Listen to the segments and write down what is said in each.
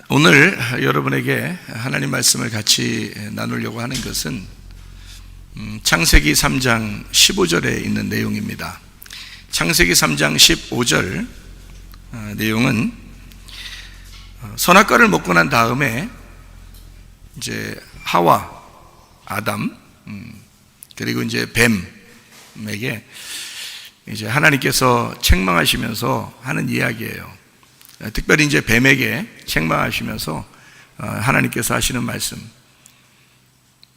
오늘 여러분에게 하나님 말씀을 같이 나누려고 하는 것은 창세기 3장 15절에 있는 내용입니다. 창세기 3장 15절 내용은 선악과를 먹고 난 다음에 이제 하와, 아담, 그리고 이제 뱀에게 이제 하나님께서 책망하시면서 하는 이야기예요. 특별히 이제 뱀에게 책망하시면서 하나님께서 하시는 말씀,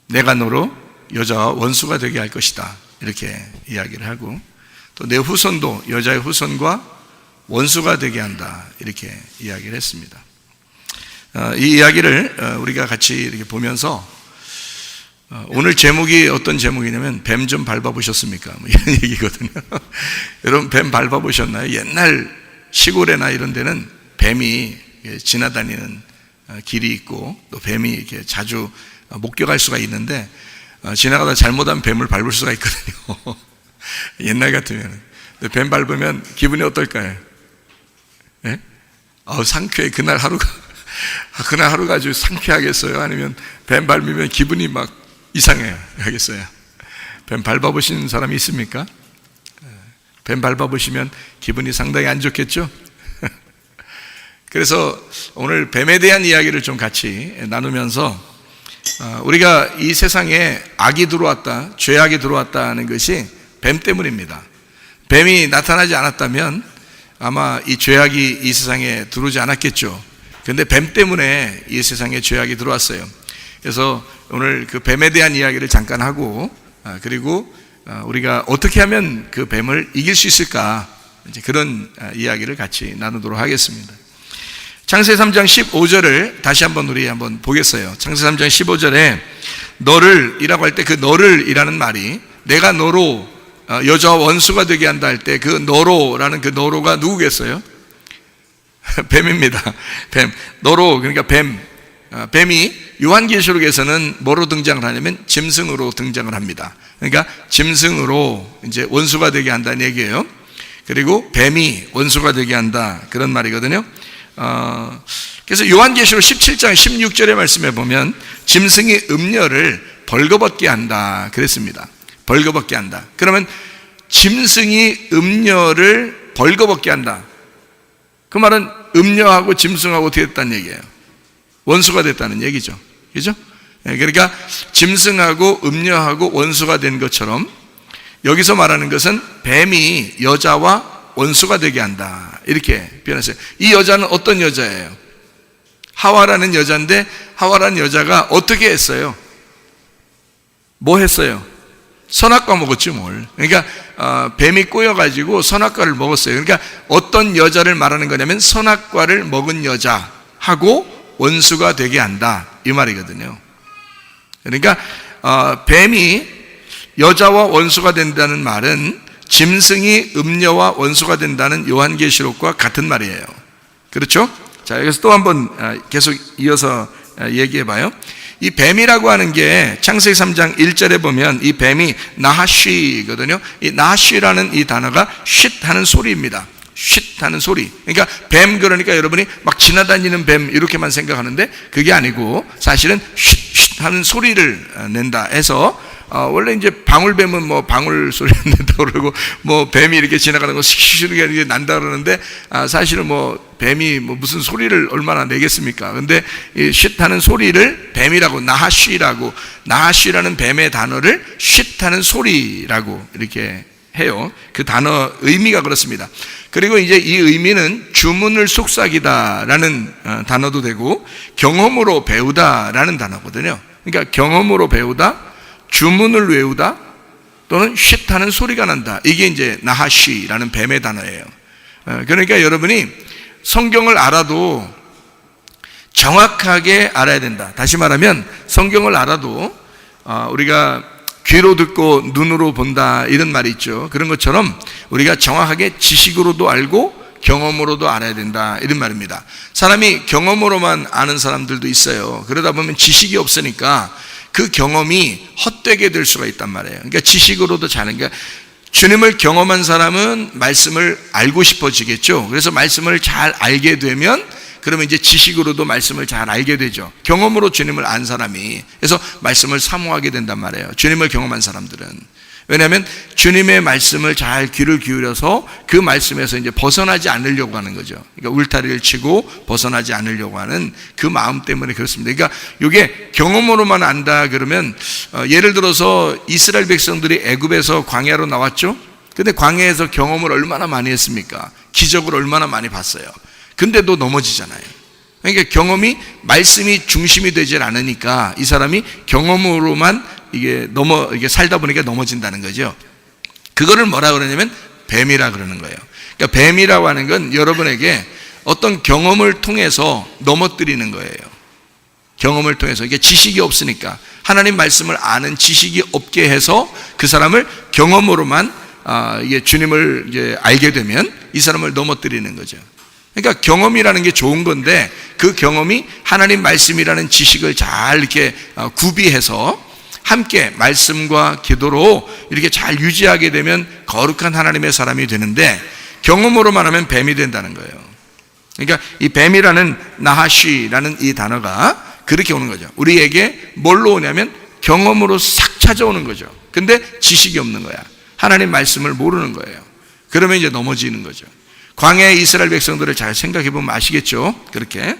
내가 너로 여자와 원수가 되게 할 것이다, 이렇게 이야기를 하고, 또 내 후손도 여자의 후손과 원수가 되게 한다, 이렇게 이야기를 했습니다. 이 이야기를 우리가 같이 이렇게 보면서 오늘 제목이 어떤 제목이냐면 뱀 좀 밟아보셨습니까? 뭐 이런 얘기거든요. 여러분 뱀 밟아보셨나요? 옛날 시골에나 이런 데는 뱀이 지나다니는 길이 있고 또 뱀이 이렇게 자주 목격할 수가 있는데 지나가다 잘못하면 뱀을 밟을 수가 있거든요. 옛날 같으면. 뱀 밟으면 기분이 어떨까요? 네? 상쾌해. 그날 하루가 아주 상쾌하겠어요? 아니면 뱀 밟으면 기분이 막 이상해 하겠어요? 뱀 밟아보신 사람이 있습니까? 뱀 밟아보시면 기분이 상당히 안 좋겠죠? 그래서 오늘 뱀에 대한 이야기를 좀 같이 나누면서 우리가 이 세상에 악이 들어왔다, 죄악이 들어왔다는 것이 뱀 때문입니다. 뱀이 나타나지 않았다면 아마 이 죄악이 이 세상에 들어오지 않았겠죠. 그런데 뱀 때문에 이 세상에 죄악이 들어왔어요. 그래서 오늘 그 뱀에 대한 이야기를 잠깐 하고, 그리고 우리가 어떻게 하면 그 뱀을 이길 수 있을까, 이제 그런 이야기를 같이 나누도록 하겠습니다. 창세기 3장 15절을 다시 한번 우리 한번 보겠어요. 창세기 3장 15절에 너를 이라고 할 때 그 너를 이라는 말이 내가 너로 여자와 원수가 되게 한다 할 때 그 너로라는 그 너로가 누구겠어요? 뱀입니다. 뱀. 너로, 그러니까 뱀이 요한계시록에서는 뭐로 등장을 하냐면 짐승으로 등장을 합니다. 그러니까 짐승으로 이제 원수가 되게 한다는 얘기예요. 그리고 뱀이 원수가 되게 한다, 그런 말이거든요. 그래서 요한계시록 17장 16절의 말씀에 보면 짐승이 음녀를 벌거벗게 한다 그랬습니다. 벌거벗게 한다. 그러면 짐승이 음녀를 벌거벗게 한다, 그 말은 음녀하고 짐승하고 어떻게 됐다는 얘기예요? 원수가 됐다는 얘기죠. 그죠? 그러니까 짐승하고 음녀하고 원수가 된 것처럼 여기서 말하는 것은 뱀이 여자와 원수가 되게 한다, 이렇게 표현했어요. 이 여자는 어떤 여자예요? 하와라는 여자인데 하와라는 여자가 어떻게 했어요? 뭐 했어요? 선악과 먹었지 뭘. 그러니까 뱀이 꼬여가지고 선악과를 먹었어요. 그러니까 어떤 여자를 말하는 거냐면 선악과를 먹은 여자하고 원수가 되게 한다, 이 말이거든요. 그러니까 뱀이 여자와 원수가 된다는 말은 짐승이 음녀와 원수가 된다는 요한계시록과 같은 말이에요. 그렇죠? 자, 여기서 또 한번 계속 이어서 얘기해 봐요. 이 뱀이라고 하는 게 창세기 3장 1절에 보면 이 뱀이 나하쉬거든요. 이 나하쉬라는 이 단어가 쉿 하는 소리입니다. 쉿 하는 소리. 그러니까 뱀, 그러니까 여러분이 막 지나다니는 뱀 이렇게만 생각하는데 그게 아니고 사실은 쉿 하는 소리를 낸다 해서 원래 이제 방울뱀은 뭐 방울 소리를 낸다고 그러고 뭐 뱀이 이렇게 지나가는 거 시시시하게 이렇게 난다 그러는데 사실은 뭐 뱀이 뭐 무슨 소리를 얼마나 내겠습니까? 근데 이 쉿 하는 소리를 뱀이라고, 나하쉬라는 뱀의 단어를 쉿 하는 소리라고 이렇게 해요. 그 단어 의미가 그렇습니다. 그리고 이제 이 의미는 주문을 속삭이다라는 단어도 되고 경험으로 배우다라는 단어거든요. 그러니까 경험으로 배우다, 주문을 외우다, 또는 쉿 하는 소리가 난다, 이게 이제 나하쉬라는 뱀의 단어예요. 그러니까 여러분이 성경을 알아도 정확하게 알아야 된다. 다시 말하면 성경을 알아도 우리가 귀로 듣고 눈으로 본다, 이런 말이 있죠. 그런 것처럼 우리가 정확하게 지식으로도 알고 경험으로도 알아야 된다, 이런 말입니다. 사람이 경험으로만 아는 사람들도 있어요. 그러다 보면 지식이 없으니까 그 경험이 헛되게 될 수가 있단 말이에요. 그러니까 지식으로도 자는, 그러니까 주님을 경험한 사람은 말씀을 알고 싶어지겠죠. 그래서 말씀을 잘 알게 되면 그러면 이제 지식으로도 말씀을 잘 알게 되죠. 경험으로 주님을 안 사람이, 그래서 말씀을 사모하게 된단 말이에요. 주님을 경험한 사람들은. 왜냐하면 주님의 말씀을 잘 귀를 기울여서 그 말씀에서 이제 벗어나지 않으려고 하는 거죠. 그러니까 울타리를 치고 벗어나지 않으려고 하는 그 마음 때문에 그렇습니다. 그러니까 이게 경험으로만 안다 그러면 예를 들어서 이스라엘 백성들이 애굽에서 광야로 나왔죠. 근데 광야에서 경험을 얼마나 많이 했습니까? 기적을 얼마나 많이 봤어요. 근데도 넘어지잖아요. 그러니까 경험이, 말씀이 중심이 되질 않으니까 이 사람이 경험으로만 이게 살다 보니까 넘어진다는 거죠. 그거를 뭐라 그러냐면 뱀이라 그러는 거예요. 그러니까 뱀이라고 하는 건 여러분에게 어떤 경험을 통해서 넘어뜨리는 거예요. 경험을 통해서. 이게 지식이 없으니까, 하나님 말씀을 아는 지식이 없게 해서 그 사람을 경험으로만 이게 주님을 이제 알게 되면 이 사람을 넘어뜨리는 거죠. 그러니까 경험이라는 게 좋은 건데 그 경험이 하나님 말씀이라는 지식을 잘 이렇게 구비해서 함께 말씀과 기도로 이렇게 잘 유지하게 되면 거룩한 하나님의 사람이 되는데, 경험으로만 하면 뱀이 된다는 거예요. 그러니까 이 뱀이라는 나하시라는 이 단어가 그렇게 오는 거죠. 우리에게 뭘로 오냐면 경험으로 싹 찾아오는 거죠. 근데 지식이 없는 거야. 하나님 말씀을 모르는 거예요. 그러면 이제 넘어지는 거죠. 광야의 이스라엘 백성들을 잘 생각해 보면 아시겠죠? 그렇게.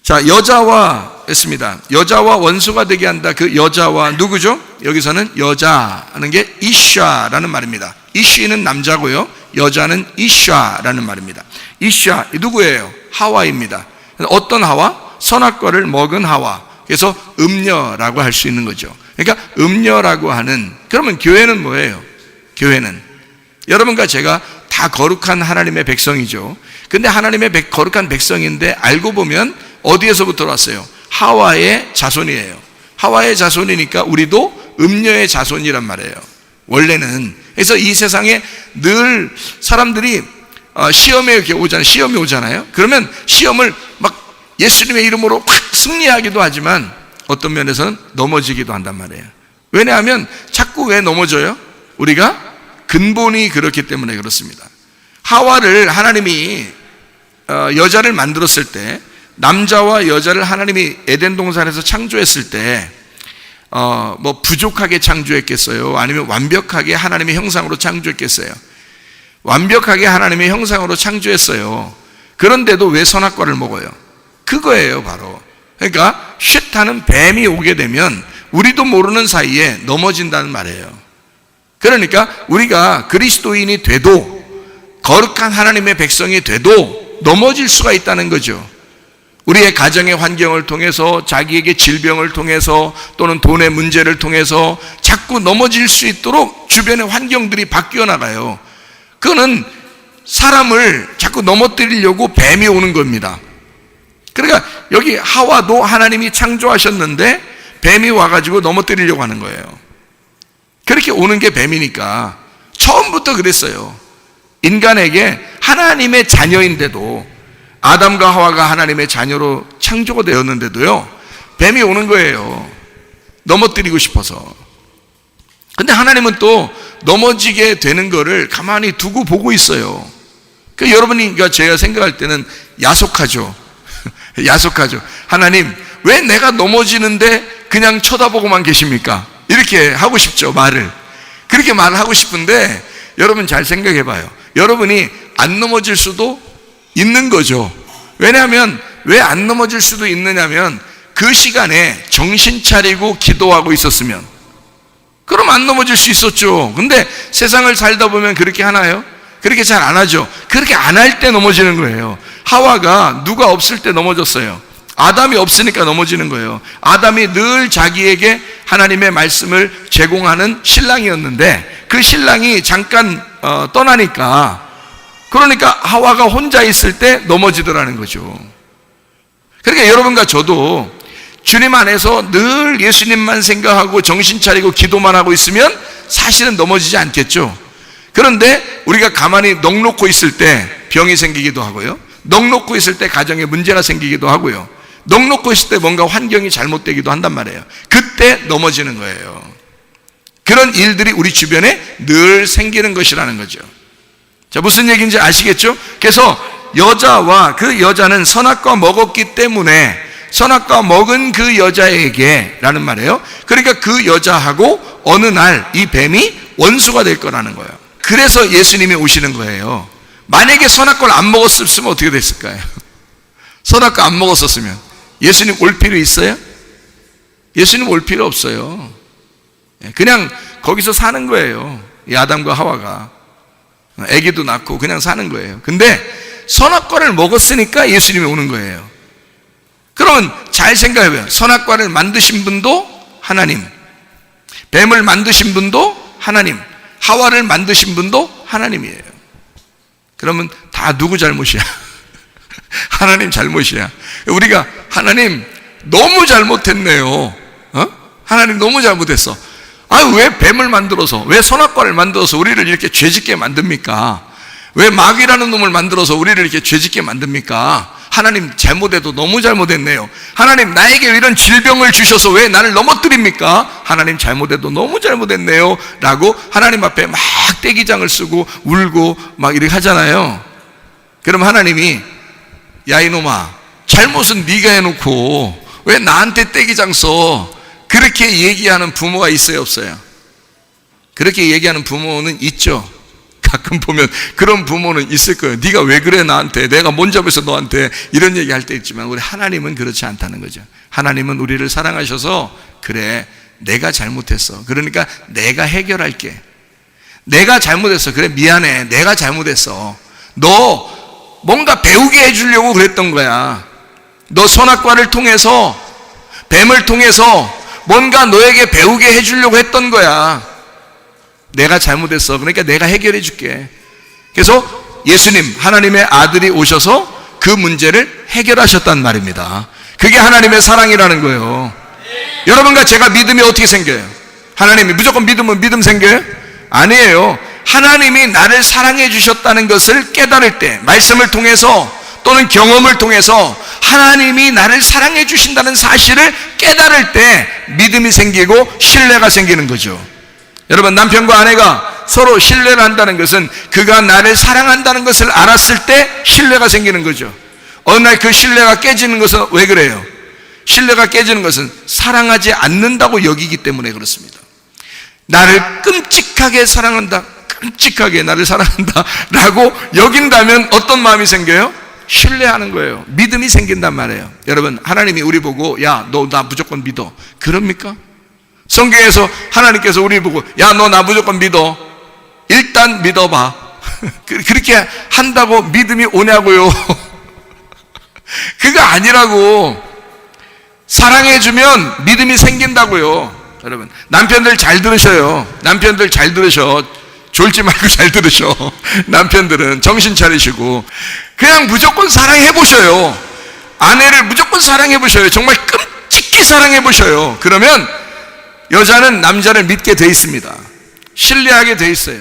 자, 여자와 했습니다. 여자와 원수가 되게 한다. 그 여자와 누구죠? 여기서는 여자하는 게 이샤라는 말입니다. 이쉬는 남자고요, 여자는 이샤라는 말입니다. 이샤 누구예요? 하와입니다. 어떤 하와? 선악과를 먹은 하와. 그래서 음녀라고 할 수 있는 거죠. 그러니까 음녀라고 하는, 그러면 교회는 뭐예요? 교회는 여러분과 제가 다 거룩한 하나님의 백성이죠. 근데 하나님의 거룩한 백성인데 알고 보면 어디에서부터 왔어요? 하와의 자손이에요. 하와의 자손이니까 우리도 음녀의 자손이란 말이에요, 원래는. 그래서 이 세상에 늘 사람들이 시험에 이렇게 오잖아요. 시험이 오잖아요. 그러면 시험을 막 예수님의 이름으로 확 승리하기도 하지만 어떤 면에서는 넘어지기도 한단 말이에요. 왜냐하면 자꾸 왜 넘어져요? 우리가 근본이 그렇기 때문에 그렇습니다. 하와를 하나님이 여자를 만들었을 때, 남자와 여자를 하나님이 에덴 동산에서 창조했을 때 뭐 부족하게 창조했겠어요? 아니면 완벽하게 하나님의 형상으로 창조했겠어요? 완벽하게 하나님의 형상으로 창조했어요. 그런데도 왜 선악과를 먹어요? 그거예요, 바로. 그러니까 쉿하는 뱀이 오게 되면 우리도 모르는 사이에 넘어진다는 말이에요. 그러니까 우리가 그리스도인이 돼도, 거룩한 하나님의 백성이 돼도 넘어질 수가 있다는 거죠. 우리의 가정의 환경을 통해서, 자기에게 질병을 통해서, 또는 돈의 문제를 통해서 자꾸 넘어질 수 있도록 주변의 환경들이 바뀌어 나가요. 그거는 사람을 자꾸 넘어뜨리려고 뱀이 오는 겁니다. 그러니까 여기 하와도 하나님이 창조하셨는데 뱀이 와가지고 넘어뜨리려고 하는 거예요. 그렇게 오는 게 뱀이니까. 처음부터 그랬어요. 인간에게 하나님의 자녀인데도, 아담과 하와가 하나님의 자녀로 창조가 되었는데도요, 뱀이 오는 거예요. 넘어뜨리고 싶어서. 근데 하나님은 또 넘어지게 되는 거를 가만히 두고 보고 있어요. 그러니까 여러분이, 제가 생각할 때는 야속하죠. 야속하죠. 하나님, 왜 내가 넘어지는데 그냥 쳐다보고만 계십니까? 이렇게 하고 싶죠, 말을. 그렇게 말을 하고 싶은데, 여러분 잘 생각해 봐요. 여러분이 안 넘어질 수도 있는 거죠. 왜냐하면 왜 안 넘어질 수도 있느냐면, 그 시간에 정신 차리고 기도하고 있었으면 그럼 안 넘어질 수 있었죠. 근데 세상을 살다 보면 그렇게 하나요? 그렇게 잘 안 하죠. 그렇게 안 할 때 넘어지는 거예요. 하와가 누가 없을 때 넘어졌어요. 아담이 없으니까 넘어지는 거예요. 아담이 늘 자기에게 하나님의 말씀을 제공하는 신랑이었는데 그 신랑이 잠깐 떠나니까, 그러니까 하와가 혼자 있을 때 넘어지더라는 거죠. 그러니까 여러분과 저도 주님 안에서 늘 예수님만 생각하고 정신 차리고 기도만 하고 있으면 사실은 넘어지지 않겠죠. 그런데 우리가 가만히 넋 놓고 있을 때 병이 생기기도 하고요, 넋 놓고 있을 때 가정에 문제가 생기기도 하고요, 넋 놓고 있을 때 뭔가 환경이 잘못되기도 한단 말이에요. 그때 넘어지는 거예요. 그런 일들이 우리 주변에 늘 생기는 것이라는 거죠. 자, 무슨 얘기인지 아시겠죠? 그래서 여자와 그 여자는 선악과 먹었기 때문에 선악과 먹은 그 여자에게 라는 말이에요. 그러니까 그 여자하고 어느 날 이 뱀이 원수가 될 거라는 거예요. 그래서 예수님이 오시는 거예요. 만약에 선악과를 안 먹었으면 어떻게 됐을까요? 선악과 안 먹었었으면 예수님 올 필요 있어요? 예수님 올 필요 없어요. 그냥 거기서 사는 거예요. 이 아담과 하와가 아기도 낳고 그냥 사는 거예요. 근데 선악과를 먹었으니까 예수님이 오는 거예요. 그러면 잘 생각해봐요. 선악과를 만드신 분도 하나님, 뱀을 만드신 분도 하나님, 하와를 만드신 분도 하나님이에요. 그러면 다 누구 잘못이야? 하나님 잘못이야. 우리가 하나님 너무 잘못했네요. 하나님 너무 잘못했어. 왜 뱀을 만들어서, 왜 선악과를 만들어서 우리를 이렇게 죄짓게 만듭니까? 왜 마귀라는 놈을 만들어서 우리를 이렇게 죄짓게 만듭니까? 하나님 잘못해도 너무 잘못했네요. 하나님 나에게 이런 질병을 주셔서 왜 나를 넘어뜨립니까? 하나님 잘못해도 너무 잘못했네요 라고 하나님 앞에 막 떼기장을 쓰고 울고 막 이렇게 하잖아요. 그럼 하나님이 야 이놈아, 잘못은 네가 해놓고 왜 나한테 떼기장 써? 그렇게 얘기하는 부모가 있어요, 없어요? 그렇게 얘기하는 부모는 있죠. 가끔 보면 그런 부모는 있을 거예요. 네가 왜 그래 나한테, 내가 뭔 잘못해서 너한테, 이런 얘기 할 때 있지만 우리 하나님은 그렇지 않다는 거죠. 하나님은 우리를 사랑하셔서 그래 내가 잘못했어, 그러니까 내가 해결할게. 내가 잘못했어, 그래 미안해, 내가 잘못했어. 너 뭔가 배우게 해주려고 그랬던 거야. 너 선악과를 통해서, 뱀을 통해서 뭔가 너에게 배우게 해주려고 했던 거야. 내가 잘못했어, 그러니까 내가 해결해 줄게. 그래서 예수님, 하나님의 아들이 오셔서 그 문제를 해결하셨단 말입니다. 그게 하나님의 사랑이라는 거예요. 여러분과 제가 믿음이 어떻게 생겨요? 하나님이 무조건 믿으면 믿음 생겨요? 아니에요. 하나님이 나를 사랑해 주셨다는 것을 깨달을 때, 말씀을 통해서 또는 경험을 통해서 하나님이 나를 사랑해 주신다는 사실을 깨달을 때 믿음이 생기고 신뢰가 생기는 거죠. 여러분, 남편과 아내가 서로 신뢰를 한다는 것은 그가 나를 사랑한다는 것을 알았을 때 신뢰가 생기는 거죠. 어느 날 그 신뢰가 깨지는 것은 왜 그래요? 신뢰가 깨지는 것은 사랑하지 않는다고 여기기 때문에 그렇습니다. 나를 끔찍하게 사랑한다, 끔찍하게 나를 사랑한다 라고 여긴다면 어떤 마음이 생겨요? 신뢰하는 거예요. 믿음이 생긴단 말이에요. 여러분, 하나님이 우리 보고 야, 너 나 무조건 믿어, 그럽니까? 성경에서 하나님께서 우리 보고 야, 너 나 무조건 믿어, 일단 믿어봐 그렇게 한다고 믿음이 오냐고요? 그거 아니라고. 사랑해주면 믿음이 생긴다고요. 여러분, 남편들 잘 들으셔요. 남편들 잘 들으셔. 졸지 말고 잘 들으셔. 남편들은 정신 차리시고 그냥 무조건 사랑해보셔요. 아내를 무조건 사랑해보셔요. 정말 끔찍히 사랑해보셔요. 그러면 여자는 남자를 믿게 돼 있습니다. 신뢰하게 돼 있어요.